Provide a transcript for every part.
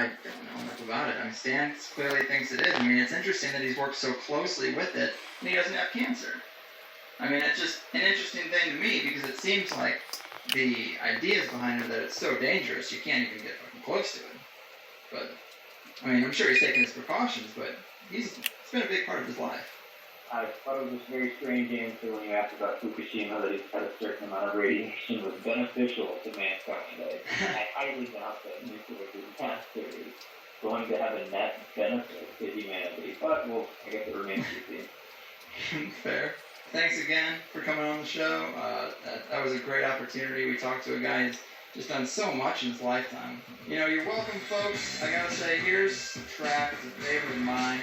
I don't know enough about it. I mean, Stan clearly thinks it is. I mean, it's interesting that he's worked so closely with it and he doesn't have cancer. I mean, it's just an interesting thing to me because it seems like the ideas behind it that it's so dangerous you can't even get fucking close to it. But, I mean, I'm sure he's taking his precautions, but it's been a big part of his life. I thought it was a very strange answer when you asked about Fukushima that he had a certain amount of radiation was beneficial to mankind. I highly doubt that nuclear disaster is going to have a net benefit to humanity, but well, I guess it remains to be seen. Fair. Thanks again for coming on the show. That was a great opportunity. We talked to a guy who's just done so much in his lifetime. You know, you're welcome, folks. I gotta say, here's a track, it's a favorite of mine,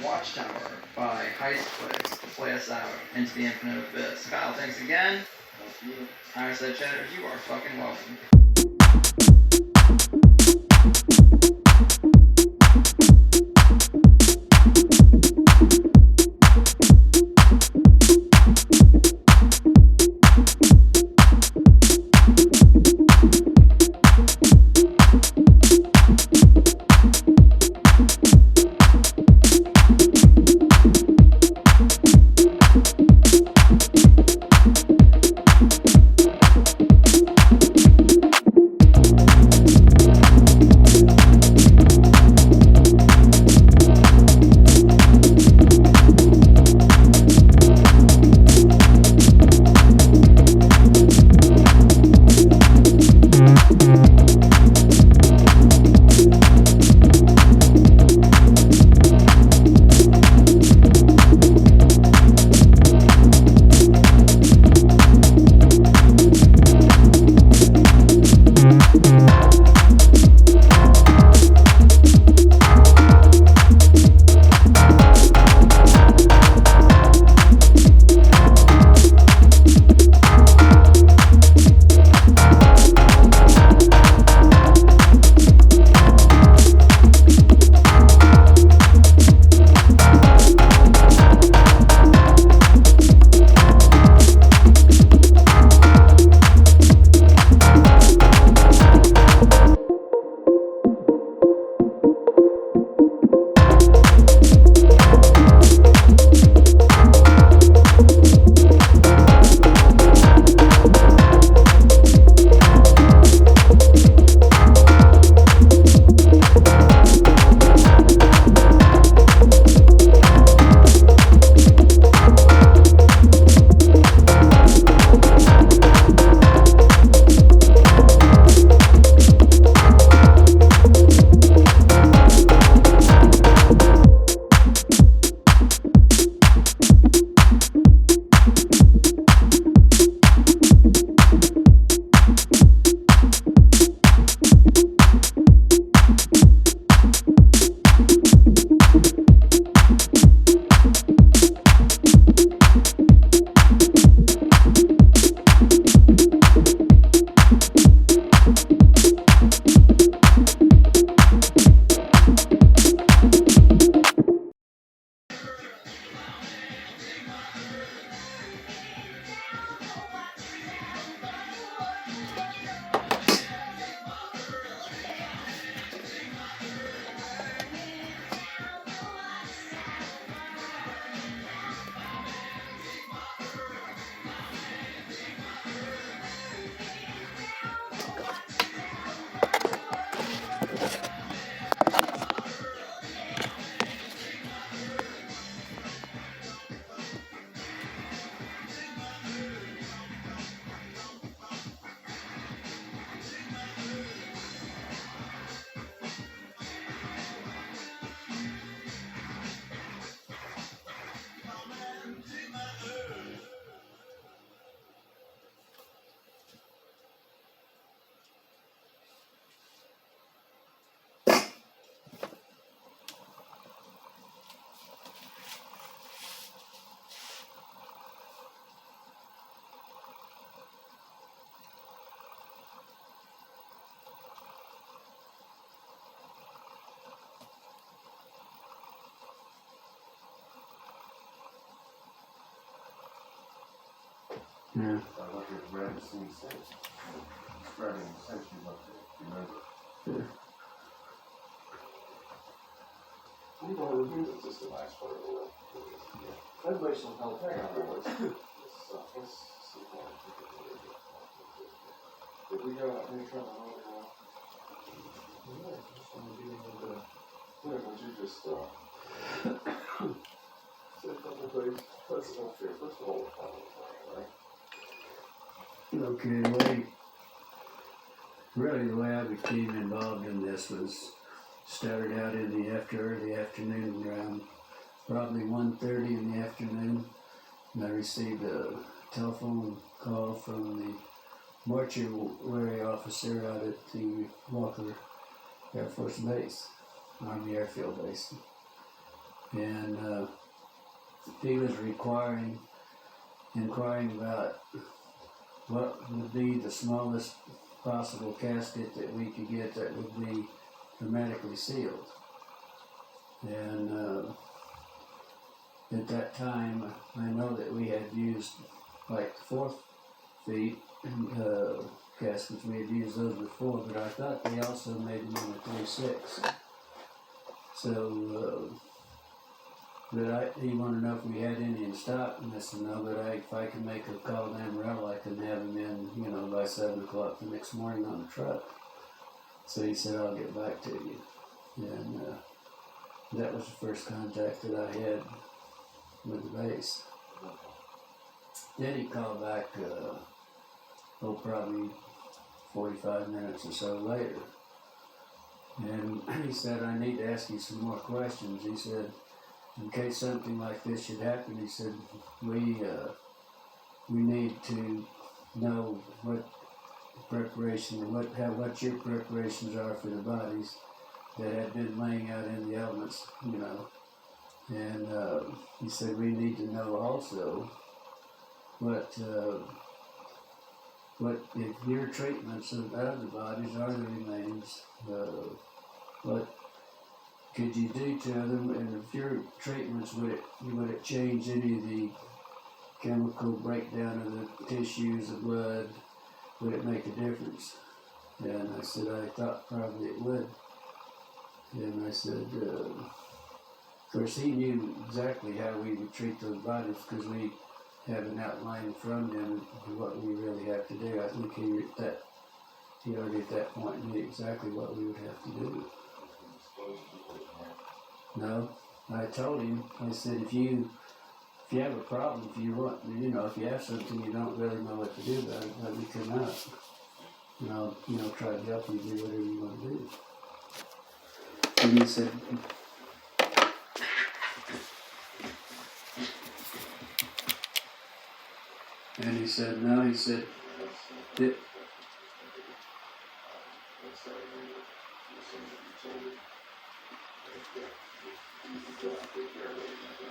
Watchtower by Heistquake to play us out into the infinite abyss. Kyle, thanks again. Thank you. Fireside Chatters, you are fucking welcome. Yeah. I look at red scene since. Spreading since you looked at it. Remember? Yeah. You know, it means it's just a nice part of the world. That makes some kind of thing on it. Let's see what we can do. Did we go out there trying to hold it out? Yeah, just want to get into the, yeah, would you just, say a couple things? Let's go here, first of all, right? Okay, the way I became involved in this was started out in the early afternoon around probably 1:30 in the afternoon, and I received a telephone call from the mortuary officer out at the Walker Air Force Base, Army Airfield Base, and he was inquiring about what would be the smallest possible casket that we could get that would be hermetically sealed. And at that time, I know that we had used like 4 feet caskets. We had used those before, but I thought they also made them in a 3/6. So, he wanted to know if we had any in stock, and I said no, but if I can make a call to Amarillo, I can have them in, by 7 o'clock the next morning on the truck. So he said, I'll get back to you. And that was the first contact that I had with the base. Then he called back, probably 45 minutes or so later. And he said, I need to ask you some more questions. He said, in case something like this should happen, he said, we need to know what preparation, what your preparations are for the bodies that have been laying out in the elements, And he said, we need to know also what if your treatments of the bodies are the remains, what could you do to them, and if your treatments, would it change any of the chemical breakdown of the tissues, the blood? Would it make a difference? And I said, I thought probably it would. And I said, of course he knew exactly how we would treat those bodies because we have an outline from them of what we really have to do. I think he already at that point knew exactly what we would have to do. No, I told him, I said, if you have a problem, if you want, if you have something you don't really know what to do about it, let me come out. And I'll, try to help you do whatever you want to do. And he said, no, he said, that,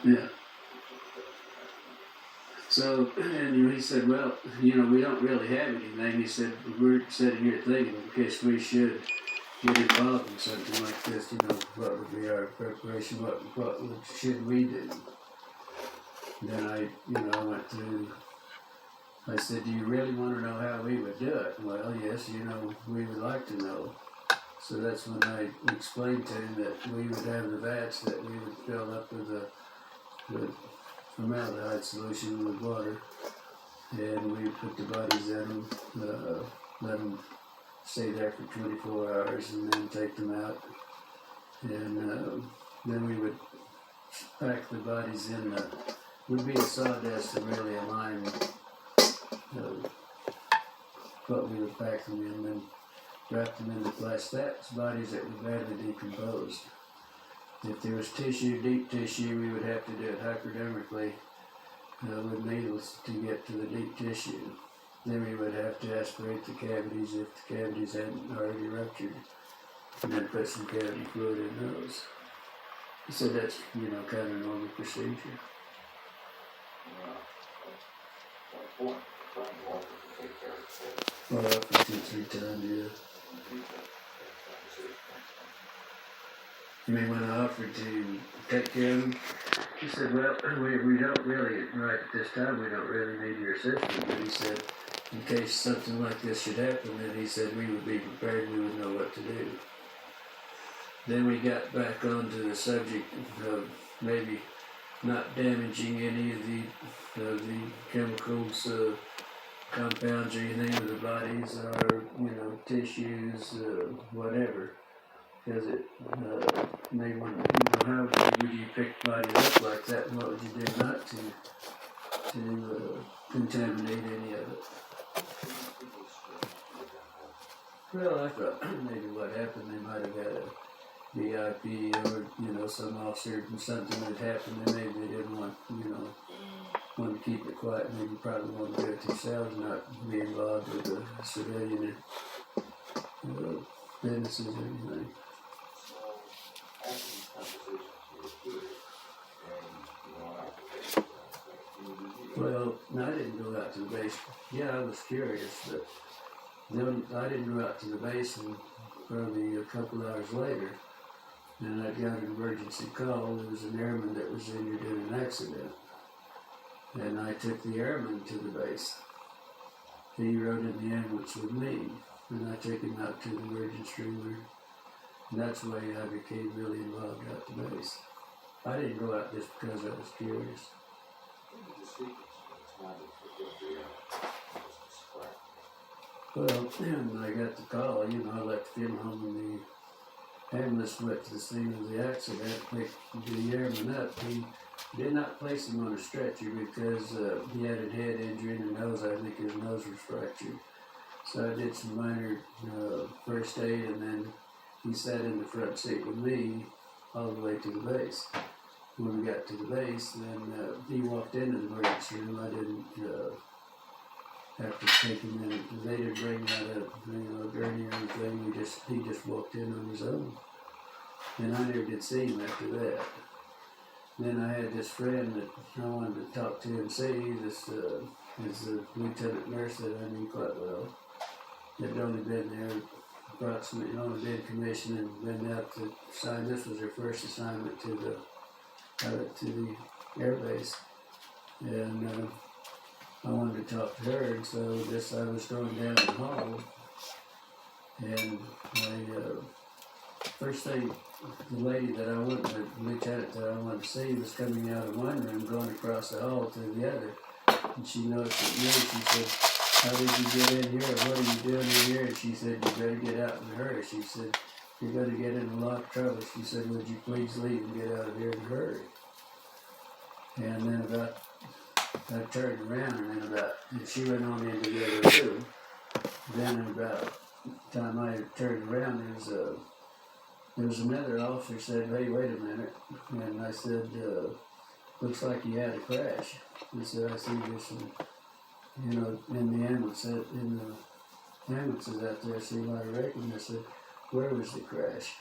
yeah. So, and he said, well, we don't really have anything. He said, we're sitting here thinking in case we should get involved in something like this, what would be our preparation, should we do? Then I went through, I said, do you really want to know how we would do it? Well, yes, we would like to know. So that's when I explained to him that we would have the vats that we would fill up with formaldehyde solution with water, and we put the bodies in them, let them stay there for 24 hours, and then take them out, and then we would pack the bodies in would be a sawdust to really align what we would pack them in, and wrap them in the plastic bodies that were badly decomposed. If there was tissue, deep tissue, we would have to do it hypodermically with needles to get to the deep tissue. Then we would have to aspirate the cavities if the cavities hadn't already ruptured, and then put some cavity fluid in those. So that's, kind of normal procedure. Well, up to 2-3 times, yeah. I mean, when I offered to take care of him, he said, well, we don't really, right at this time, we don't really need your assistance. But he said, in case something like this should happen, then he said we would be prepared, we would know what to do. then we got back onto the subject of maybe not damaging any of the chemicals, compounds or anything of the bodies or, tissues, whatever. Because it may want, how would you pick the body up like that, and what would you do not to contaminate any of it? Well, I thought maybe what happened, they might have got a VIP or, some officer or something had happened, and maybe they didn't want to keep it quiet, maybe probably want to do it themselves, not be involved with the civilian businesses or anything. After these conversations were clear, and you went out to the base, Well, no, I didn't go out to the base. Yeah, I was curious, but then I didn't go out to the base and probably a couple hours later, and I got an emergency call. There was an airman that was injured in an accident, and I took the airman to the base. He rode in the ambulance with me, and I took him out to the emergency room. And that's the way I became really involved at the base. I didn't go out just because I was curious. the secrets, it's not Well, when I got the call, I left the funeral home and the ambulance went to the scene of the accident, picked the airman up. He did not place him on a stretcher because he had a head injury in the nose. I think his nose was fractured. So I did some minor first aid, and then he sat in the front seat with me all the way to the base. When we got to the base, then he walked into the emergency room. I didn't have to take him in. They didn't bring out a gurney or anything. He just walked in on his own. And I never did see him after that. Then I had this friend that I wanted to talk to and see. This is a lieutenant nurse that I knew quite well. They'd only been there approximately, only been commissioned and been out to sign. This was her first assignment to the air base. And I wanted to talk to her, and so I was going down the hall, and first thing, the lady that I wanted, the lieutenant that I wanted to see was coming out of one room, going across the hall to the other, and she noticed at me. She said, "How did you get in here? What are you doing in here?" And she said, "You better get out in a hurry." She said, "You're going to get in a lot of trouble." She said, "Would you please leave and get out of here in a hurry?" And then I turned around, and she went on into the other room. Then about the time I turned around, there was another officer said, "Hey, wait a minute." And I said, "Looks like you had a crash." He said, "I see this, in the ambulance, in the ambulances out there, I see a lot of wrecking." I said, "Where was the crash?"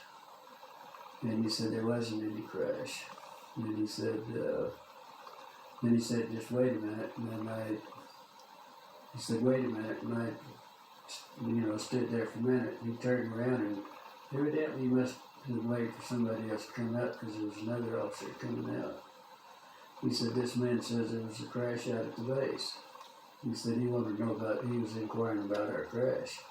And he said, "There wasn't any crash." And he said, "Just wait a minute." And then he said, "Wait a minute." And I, stood there for a minute. And he turned around, and evidently he must have been waiting for somebody else to come out, because there was another officer coming out. He said, "This man says there was a crash out at the base." He said he wanted to know he was inquiring about our crash.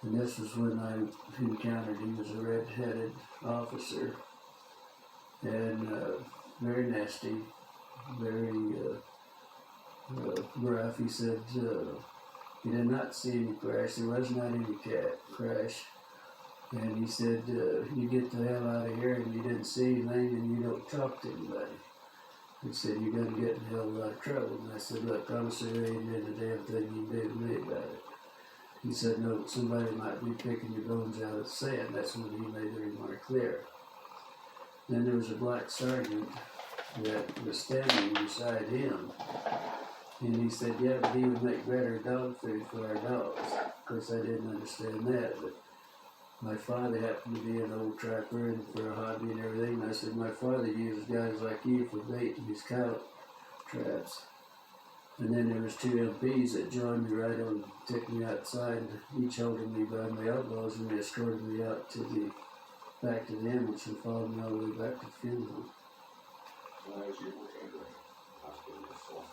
And this was when I encountered, he was a red-headed officer, and very nasty, very rough. He said he did not see any crash. There was not any crash. And he said, "You get the hell out of here, and you didn't see anything, and you don't talk to anybody." He said, "You're going to get in a hell of a lot of trouble." And I said, "Look, honestly, there ain't been a damn thing you can do to me about it." He said, "No, somebody might be picking your bones out of the sand." That's when he made the remark clear. Then there was a black sergeant that was standing beside him. And he said, "Yeah, but he would make better dog food for our dogs." Of course, I didn't understand that, but my father happened to be an old trapper and for a hobby and everything. And I said, "My father uses guys like you for baiting his cow traps." And then there was two MPs that joined me right on, took me outside, each holding me by my elbows, and they escorted me out back to the ambulance and followed me all the way back to the funeral home. Well, as you were in the hospital yourself,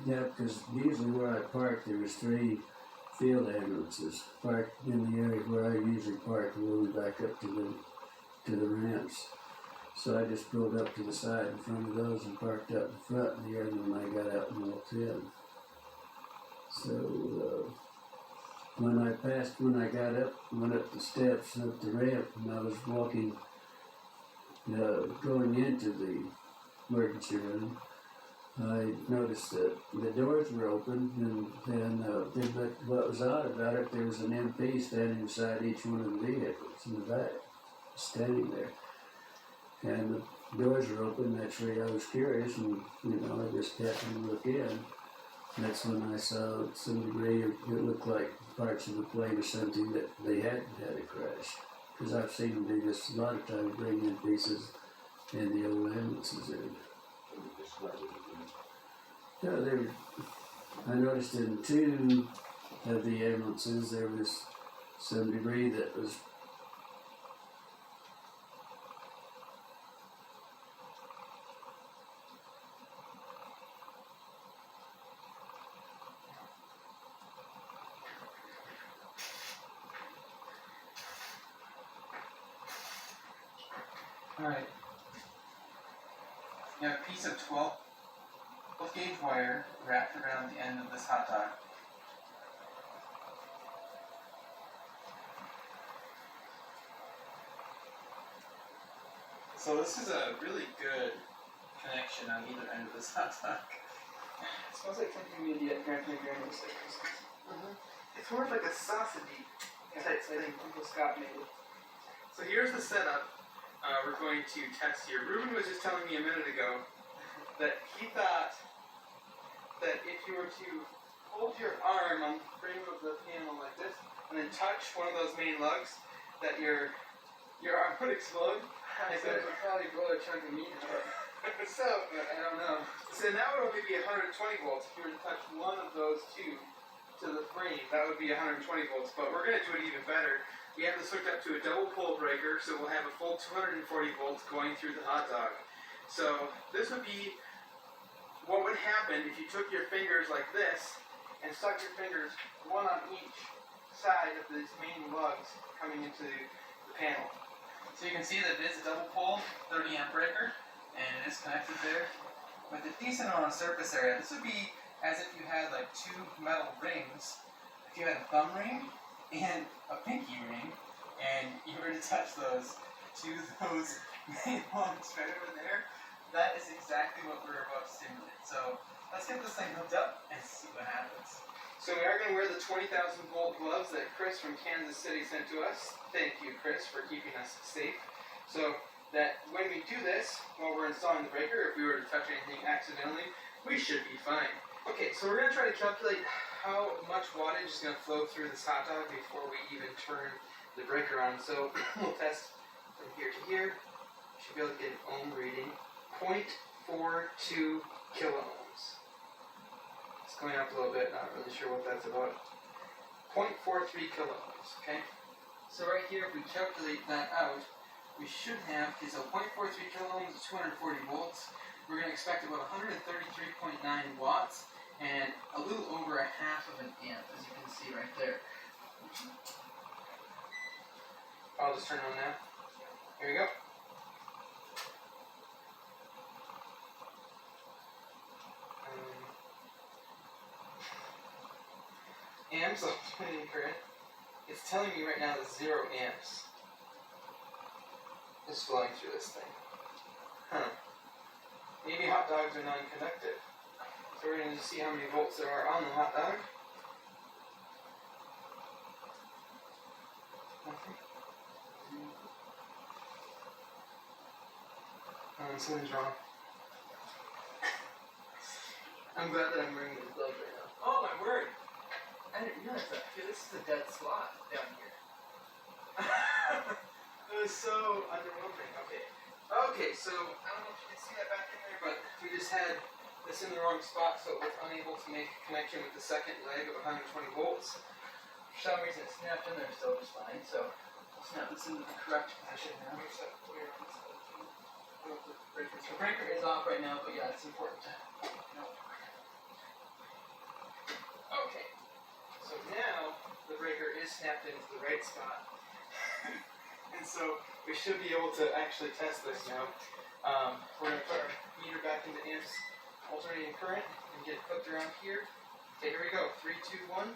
Yeah, because usually where I parked, there was 3 field ambulances parked in the area where I usually park all the way back up to the ramps. So I just pulled up to the side in front of those and parked up in front, and the other one I got out and walked in. So when I got up, went up the steps and up the ramp, and I was walking, going into the emergency room, I noticed that the doors were open, and but what was odd about it, there was an MP standing beside each one of the vehicles in the back, standing there. And the doors were open. Naturally, I was curious, and I just happened to look in. And that's when I saw some debris. It looked like parts of the plane or something that they hadn't had a crash. Because I've seen them do this a lot of times, bring in pieces, and the old ambulances in. I noticed in two of the ambulances there was some debris that was. Alright. You have a piece of 12 gauge wire wrapped around the end of this hot dog. So this is a really good connection on either end of this hot dog. It smells like something maybe at Grandpa and Grandma's like Christmas. It's more like a sausage-y type Like thing. Uncle Scott made it. So here's the setup. We're going to test here. Ruben was just telling me a minute ago that he thought that if you were to hold your arm on the frame of the panel like this and then touch one of those main lugs, that your arm would explode. I said it would probably blow a chunk of meat out. So, I don't know. So that would only be 120 volts. If you were to touch one of those two to the frame, that would be 120 volts. But we're going to do it even better. We have this hooked up to a double pole breaker, so we'll have a full 240 volts going through the hot dog. So this would be what would happen if you took your fingers like this and stuck your fingers one on each side of these main lugs coming into the panel. So you can see that it is a double pole 30 amp breaker, and it is connected there with a decent amount of surface area. This would be as if you had like two metal rings. If you had a thumb ring and a pinky ring, and you were to touch those to those main lugs right over there, that is exactly what we're about to simulate. So let's get this thing hooked up and see what happens. So we are going to wear the 20,000 volt gloves that Chris from Kansas City sent to us. Thank you, Chris, for keeping us safe. So that when we do this, while we're installing the breaker, if we were to touch anything accidentally, we should be fine. Okay, so we're going to try to calculate how much wattage is going to flow through this hot dog before we even turn the breaker on. So we'll test from here to here. Should be able to get an ohm reading. 0.42 kiloohms. It's going up a little bit, not really sure what that's about. 0.43 kiloohms, okay? So right here, if we calculate that out, we should have, okay, so 0.43 kiloohms is 240 volts. We're going to expect about 133.9 watts and a little over a half of an amp, as you can see right there. I'll just turn it on now. Here we go. Amps, I'll put it in current. It's telling me right now that 0 amps is flowing through this thing. Huh. Maybe hot dogs are non-conductive. So we're going to see how many volts there are on the hot dog. Something's wrong. I'm glad that I'm wearing these gloves right now. Oh my word! I didn't realize that. Okay, this is a dead slot down here. It was so underwhelming. Okay, so I don't know if you can see that back in there, but we just had this in the wrong spot, so it was unable to make a connection with the second leg of 120 volts. For some reason, it snapped in there still just fine, so we'll snap this into the correct position now. The breaker is off right now, but yeah, it's important to know. Okay, so now the breaker is snapped into the right spot. And so we should be able to actually test this now. We're going to put our meter back into amps alternating current and get it flipped around here. Okay, here we go. 3, 2, 1.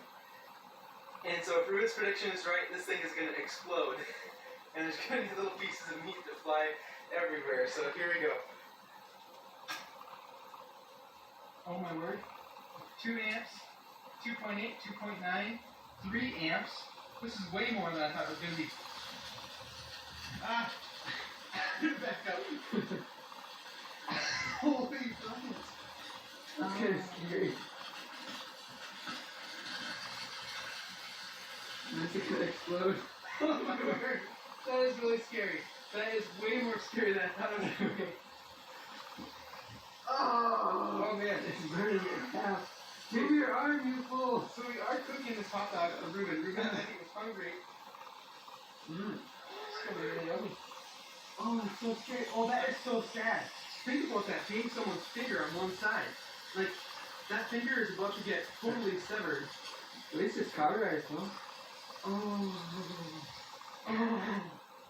And so if Ruben's prediction is right, this thing is going to explode. And there's going to be little pieces of meat that fly everywhere. So here we go. Oh my word. 2 amps, 2.8, 2.9, 3 amps. This is way more than I thought it was going to be. Ah! Back up. Holy buckets. That's kind of scary. That's it gonna explode. Oh my word. That is really scary. That is way more scary than I thought it was going to be. Oh man. It's burning in half. Give me your arm, you fool! So we are cooking this hot dog for Ruben. Ruben, I think, was hungry. Mm. It's gonna be really yummy. Oh, it's so scary. Oh, that is so sad. Think about that being someone's finger on one side. Like, that finger is about to get totally severed. At least it's cauterized, huh? Oh. Oh.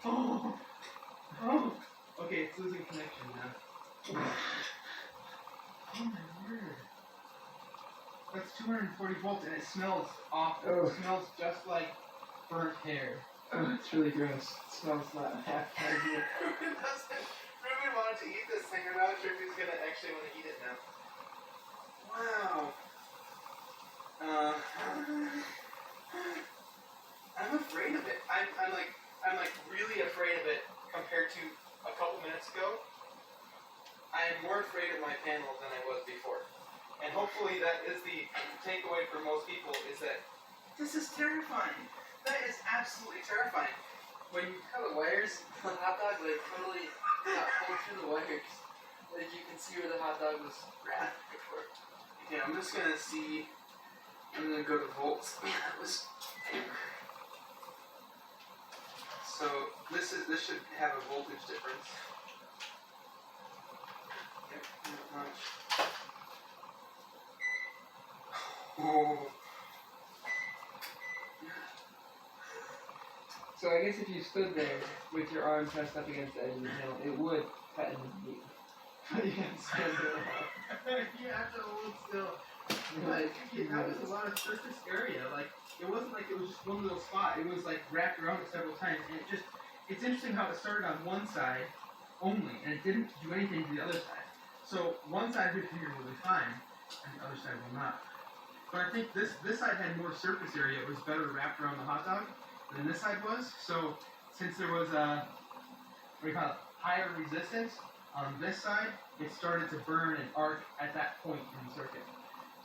Oh. Oh. Okay, it's losing connection now. Oh my word. That's 240 volts and it smells awful. Oh. It smells just like burnt hair. Oh, it's really gross. It smells not half bad here. Ruben wanted to eat this thing. I'm not sure if he's gonna actually want to eat it now. Wow. I'm afraid of it. I'm like really afraid of it compared to a couple minutes ago. I am more afraid of my panel than I was before. And hopefully that is the takeaway for most people is that this is terrifying. That is absolutely terrifying. When you cut the wires, the hot dog like totally got pulled through the wires. Like you can see where the hot dog was wrapped before. Okay, I'm just gonna see. I'm gonna go to volts. Man, that was. So this should have a voltage difference. Yep, not much. Oh. So I guess if you stood there with your arm pressed up against the edge of the panel, it would cut into the meat. You have to stand there. You have to hold still. But that was a lot of surface area. Like it wasn't like it was just one little spot. It was like wrapped around it several times, and it's interesting how it started on one side only, and it didn't do anything to the other side. So one side of your finger will be fine, and the other side will not. But I think this side had more surface area. It was better wrapped around the hot dog than this side was. So since there was a higher resistance on this side, it started to burn and arc at that point in the circuit.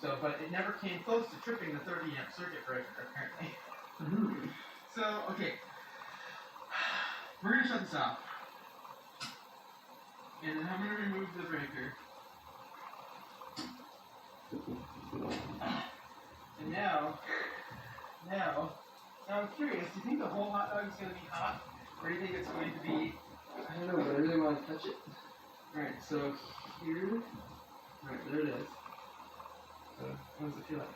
So, but it never came close to tripping the 30 amp circuit breaker apparently. Mm-hmm. So, okay, we're gonna shut this off, and then I'm gonna remove the breaker. And now I'm curious, do you think the whole hot dog is going to be hot? Or do you think it's going to be... I don't know, but I really want to touch it. Alright, so here... Alright, there it is. So, what does it feel like?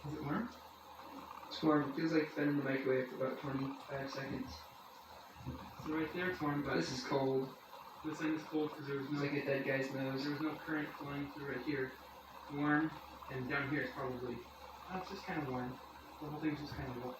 Is it warm? It's warm. It feels like it's been in the microwave for about 25 seconds. So right there it's warm, but This is cold. this end is cold because there was It's no... like a dead guy's nose. There was no current flowing through right here. Warm, and down here it's probably... Oh, it's just kind of warm. The whole thing's just kind of warm.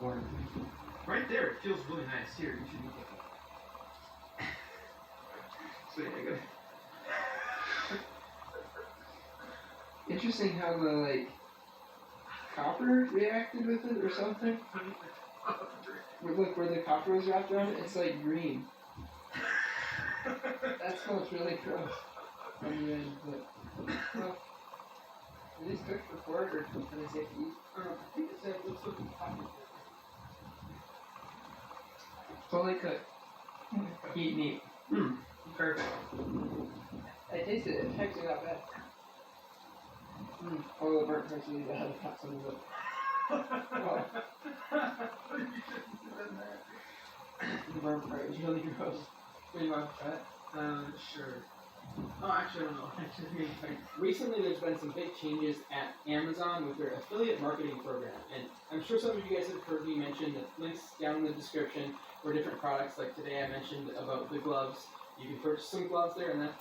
corner. Right there, it feels really nice. Here, you should look at it. So yeah, I got Interesting how the like copper reacted with it or something. Look where the copper was wrapped around it, it's like green. That smells really gross on the end, but well, are these cooked before or are they safe to eat? I think it's let's look at the top. Fully cooked. Eat meat. Perfect. I tasted it, it's actually not bad. Oh, the burnt parts really bad. I got some of it. Oh, the burnt part was really gross. Pretty much that. Sure. Oh, actually, I don't know. Actually, recently there's been some big changes at Amazon with their affiliate marketing program, and I'm sure some of you guys have heard me mention the links down in the description for different products. Like today, I mentioned about the gloves. You can purchase some gloves there, and that.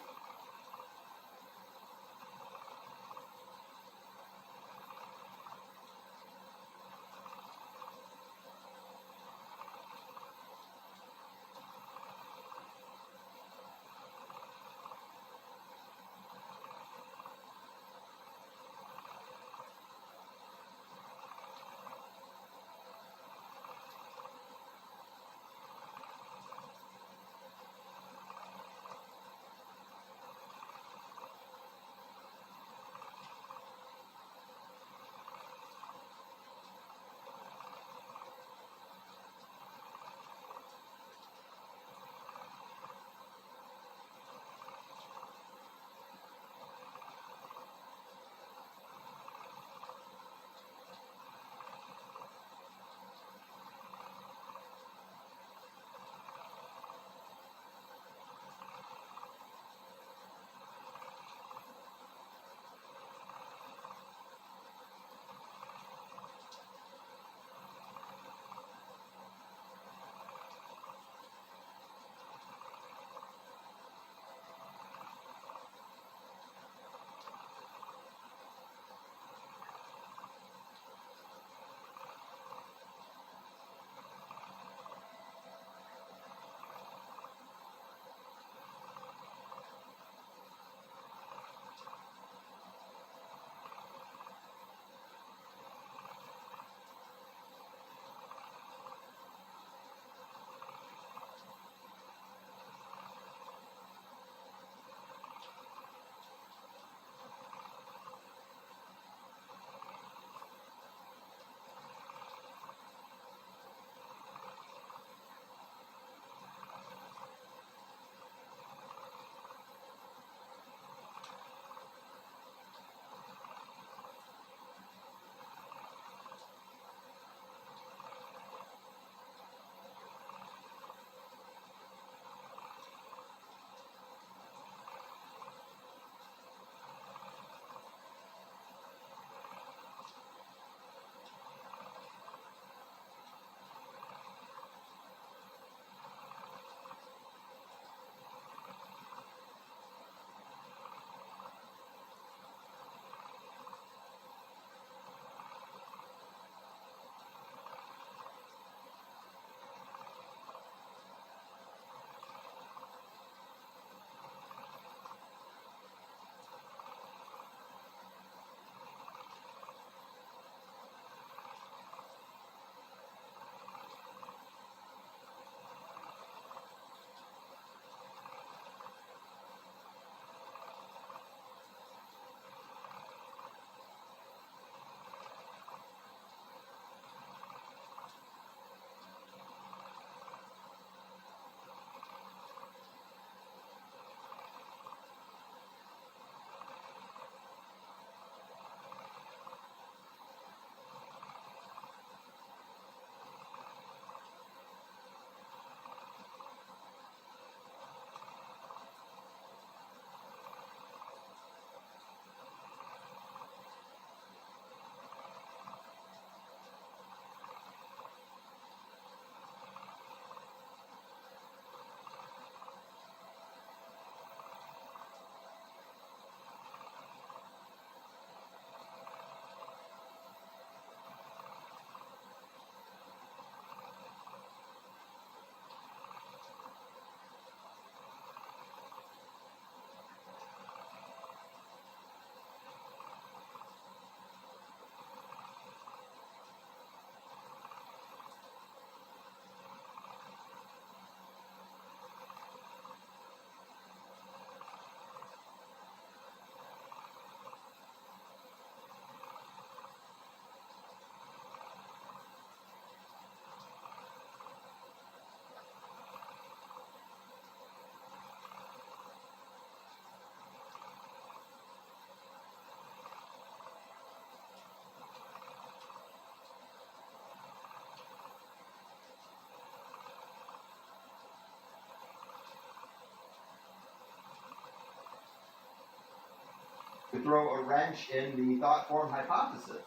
could throw a wrench in the thought form hypothesis.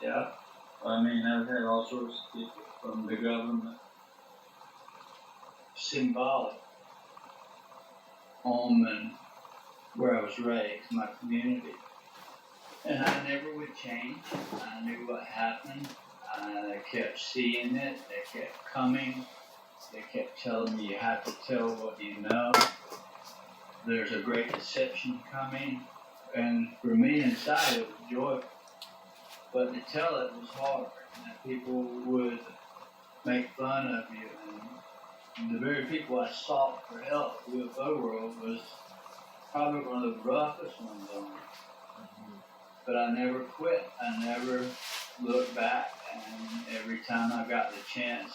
Yeah. I mean, I've had all sorts of people from the government. Symbolic. Home and where I was raised, my community. And I never would change. I knew what happened. I kept seeing it. They kept coming. They kept telling me you have to tell what you know. There's a great deception coming. And for me inside it was joyful. But to tell it was hard. And people would make fun of you. And the very people I sought for help, the UFO world, was probably one of the roughest ones on it. But I never quit. I never looked back. And every time I got the chance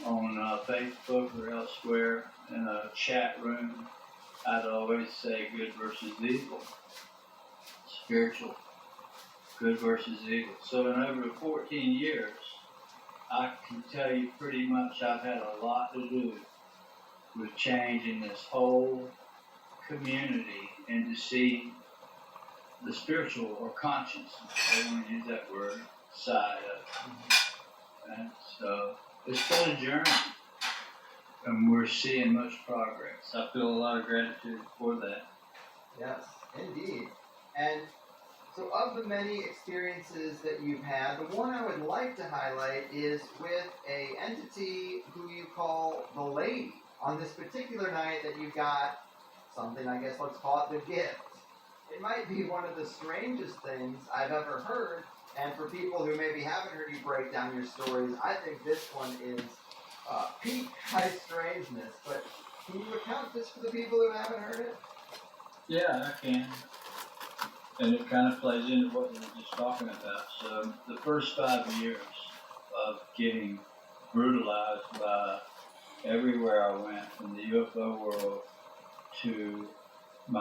on Facebook or elsewhere in a chat room, I'd always say good versus evil. Spiritual. Good versus evil. So in over 14 years, I can tell you pretty much I've had a lot to do with changing this whole community and to see the spiritual or conscience, I want to use that word, side of it. And so it's been a journey, and we're seeing much progress. I feel a lot of gratitude for that. Yes, indeed. And so of the many experiences that you've had, the one I would like to highlight is with a entity who you call the Lady. On this particular night that you got something, I guess let's call it the gift. It might be one of the strangest things I've ever heard, and for people who maybe haven't heard you break down your stories, I think this one is peak high strangeness. But can you account just for the people who haven't heard it? Yeah, I can. And it kind of plays into what we were just talking about. So the first 5 years of getting brutalized by everywhere I went, from the UFO world to